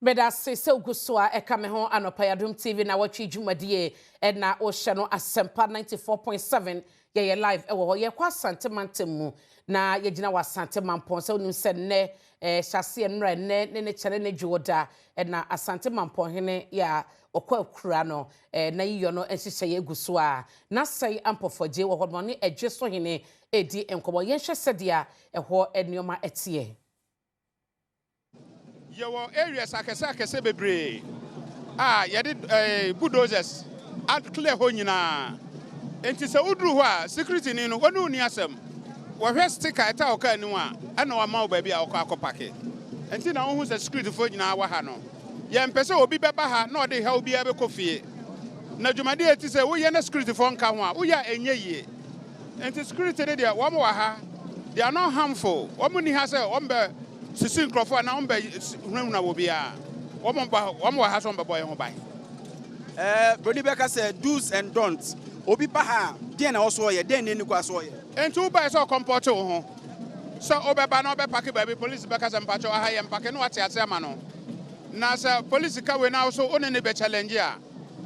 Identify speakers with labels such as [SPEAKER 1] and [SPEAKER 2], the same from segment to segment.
[SPEAKER 1] Beda se ugusua ekame ho anopa Adom TV na watchi dwumadie na o hye no Asempa 94.7 ye live ewo ho ye kwa Asante Mantemu na ye gina wa Asante Mampon se onim se ne hyase enra ne chere ne dwoda na Asante Mamponghene ya okwa akura no na yiyo no enhyehyɛ ye gusua na sei ampofoje wo ho ne edwe so hene edi enkomo ye hye sedia eho enioma etie
[SPEAKER 2] Your areas akese bebre yede bulldozers at clear ho nyina enti se udru ho a security ni no wonu ni asem wo hwe sticker eta oka anu a na wa ma ba bia akopake enti na wo hu se security fo nyina wa ha no ye mpese obi beba ha na ode ha obi abekofie na dwumade eti se wo ye na security fo nka ho a wo ya enye yie enti security de dia wo mo wa ha they are not harmful wo mo ni ha se wo mbe sisi nkrofo na omba hunahuna wo bia wo mo ha so mbebo ye ho ban
[SPEAKER 3] Brody Becker said do's and don'ts obi pa ha de na oso ye de ni kwa so ye
[SPEAKER 2] enti wo ba so comport wo ho so obeba na obepake ba bi police Becker say mpacho aha ye mpake no ate ase ama no na sa police ka we na so one ne be challenge a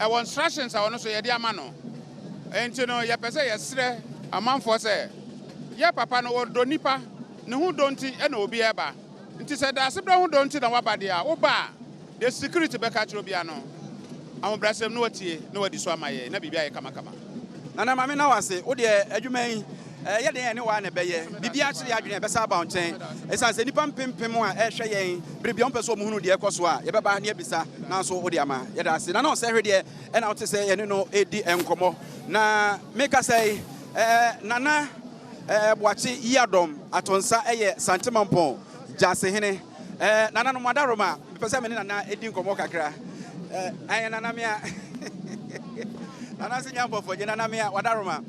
[SPEAKER 2] e won instructions a wono so ye de ama no enti no ye pese ye sre amanfo say ye papa no wo do nipa ne hu donti e na obi eba nti se da sebra hu donti na wabade a wo ba the security be ka chiro bia no amobrasem no watie no wadi so amaye na bibia ye kama
[SPEAKER 3] nana mame na wase wo de adwuman ye de ne wa na beye bibia kire adwene be sa ba onchen esan se nipa mpempem a ehwe yen brebia onpe so mo hunu de ekoso a ye beba na ebisa na so wo de ama ye da se na na se hwe de e na wo te se ye ne no edi enkomo na meka say nana boachi Adom atonsa eye Asante Mampon jase hene nana no madaroma pese me nana edi nkomo kakra nana mea nana se nyampo foje nana mea wadaroma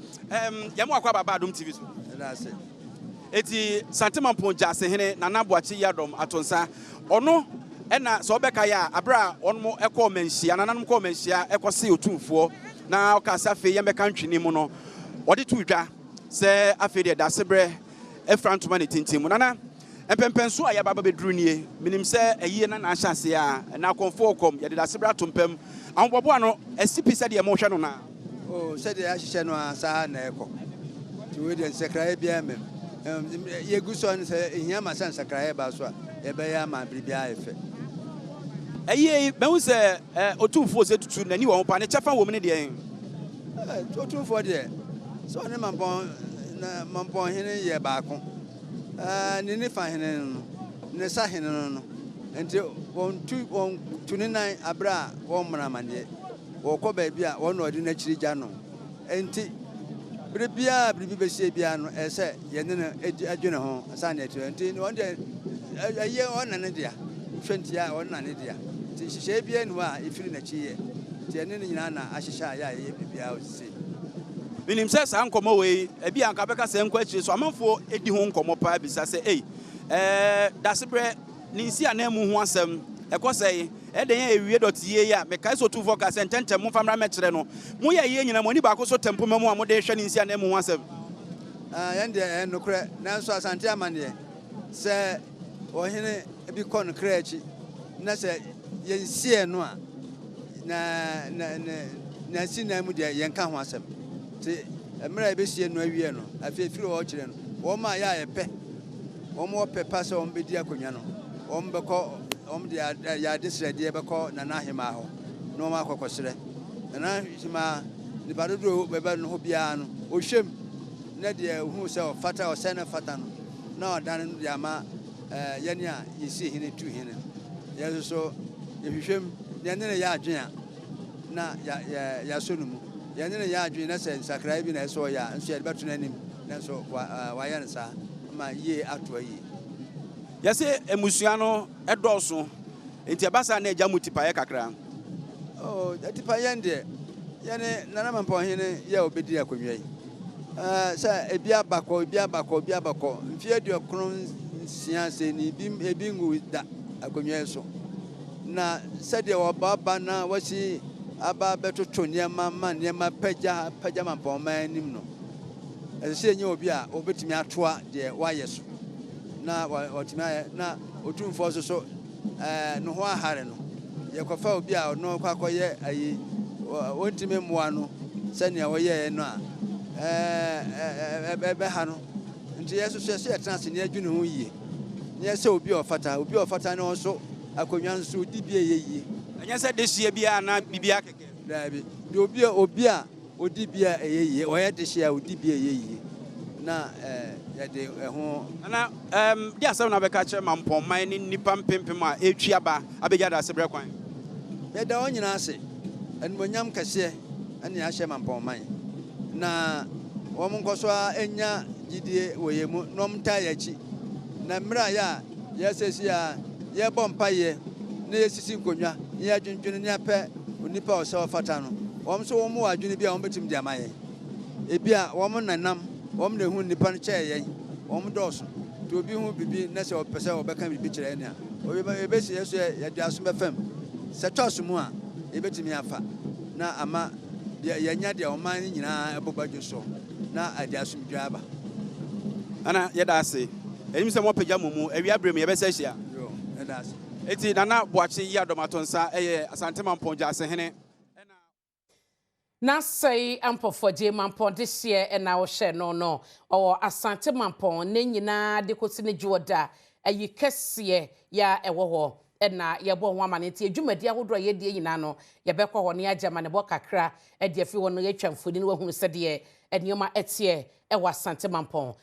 [SPEAKER 3] yamo akwa baba Adom TV so that's it eti Asante Mampon jase hene nana boachi Adom atonsa ono na so beka ya abra onmo ekọ manhia nana no ko manhia ekose otumfo na okasa fe yemeka ntwini mu no ode tuudwa se afede da sebre efrantoma ne tintim nana empempenso a ya baba bedru nie minim se ayi na na ahyase a na konfo kom ya da sebre atompem anbobo ano asipi se de mo hwe no na
[SPEAKER 4] o se de ahyehyɛ no asa na ekɔ ti we de sekrai bia mem ye guso se ehia ma san sekrai ba so a ye be ya ma bribia efe
[SPEAKER 3] ayi mehu se otumfo se tutu nani wo pa ne chefa wo me ne de
[SPEAKER 4] otumfo de so ne Mamponghene ye baako ne fa hene no ne sa hene no enti won tuninan abra won mramane wo kɔ ba bia won odi na chiri gya no enti bribi be sie bia no ese ye ne adwene ho asa na etu enti won de aye won na ne dia hwentia won na ne dia ti hye bia nu a ifiri na chi ye ti ne nyina na ahyehya ya ye bibia osisi
[SPEAKER 3] minim se sa nkomo we ebi anka beka se nkwa chire so amanfo edi ho nkomo pa bisa se da sebre ni nsi anamu ho asem ekosei den ya ewie dotie ya meka so tu foka se ntentem mo famra me chire no mo ya ye nyina mo ni ba ko so tempo mamu a mo de hwe ni nsi anamu ho asem
[SPEAKER 4] yande enokre na so Asante amane se ohene ebi kon krachi na se yensie no a na sinamu de yenka ho asem emra ebesie no awie no afefiri wo kire no wo ma ya yepe wo mo pepa se wo bedi akonwa no wo mbekọ wo de ya desrede beko na na hema ho no ma akokosere na hima ni badodo beba no ho bia no o hwem na de hu se o fata o se na fata no na odan no ya ma yene a yesi hene tu hene yeso so yehwem ne ya adwen na ya sonumu yene ya adwene na se sakrai bi na so ya nso ya beto nanim na so wa ya nsa ma ye ato yi
[SPEAKER 3] yese emusua no edoso enti abasa na eja mutipa ye kakra
[SPEAKER 4] atipa yende yene nana Mamponghene ya obedi akonwa yi sa ebia bakọ mfie diokron sia se ni ebi ngu da akonwa so na sede obaba na wasi aba betoto niema pagya Mamponghene nim no ese enye obi a obetimi atoa de waye so na otimi na otumfo so no ho ahare no yekofa obi a no kwakoye ayi wontime moa no sania woye no a ebe ha no nti yeso so yetrans ne adwune ho yie ne se obi ofata ne onso akonwa nso di bia yeye
[SPEAKER 3] anya se de hia bia na bibia keke
[SPEAKER 4] dabi de obi a odi bia yeye oye de hia odi bia yeye na yade ho
[SPEAKER 3] ana dia asem na beka kire Mamponman ni nipa mpempem a etwi aba abegya da sebre kwan
[SPEAKER 4] be da onyina ase enmonyam kase ane ya hye Mamponman na wo nkoso enya gidie woyemu nom ta yachi na mra ya yesesi ya ye bompaye na yesisi nkonwa ya dwendwene ne apɛ onipa o se ofata no wo so wo mu adwene bia wo betim di amaye ebia wo mu nanam wo mu nehu nipa no kyɛ yɛn wo mu dɔso to obi hu bibi na se opɛ sɛ obɛka bibi kyerɛ ne a obesi yeso ya di aso bɛfam se tɔso mu a ebetimi afa na ama yɛnya de ɔman nyinaa ɛbobadwo so na ade asomdwa aba
[SPEAKER 3] ana yɛda ase enim sɛ mo pagya mumu awia brem yɛbɛsɛ hia
[SPEAKER 4] yo yɛda ase
[SPEAKER 3] eti nana boache yi Adom atonsa ɛyɛ Asante Mamponghene asehene
[SPEAKER 1] na say ampofodie Mampon this year na wo hye no or Asante Mampon ne nyina de kosi ne juoda ayi kese ya ewo ho na yebo ho amane ti adwumadi ahodo ye die nyina no yebekɔ ho ne agema ne bɔ kakra e de afi wo no yatwa mfoni no wahunu sɛ de enioma etie e wa Asante Mampon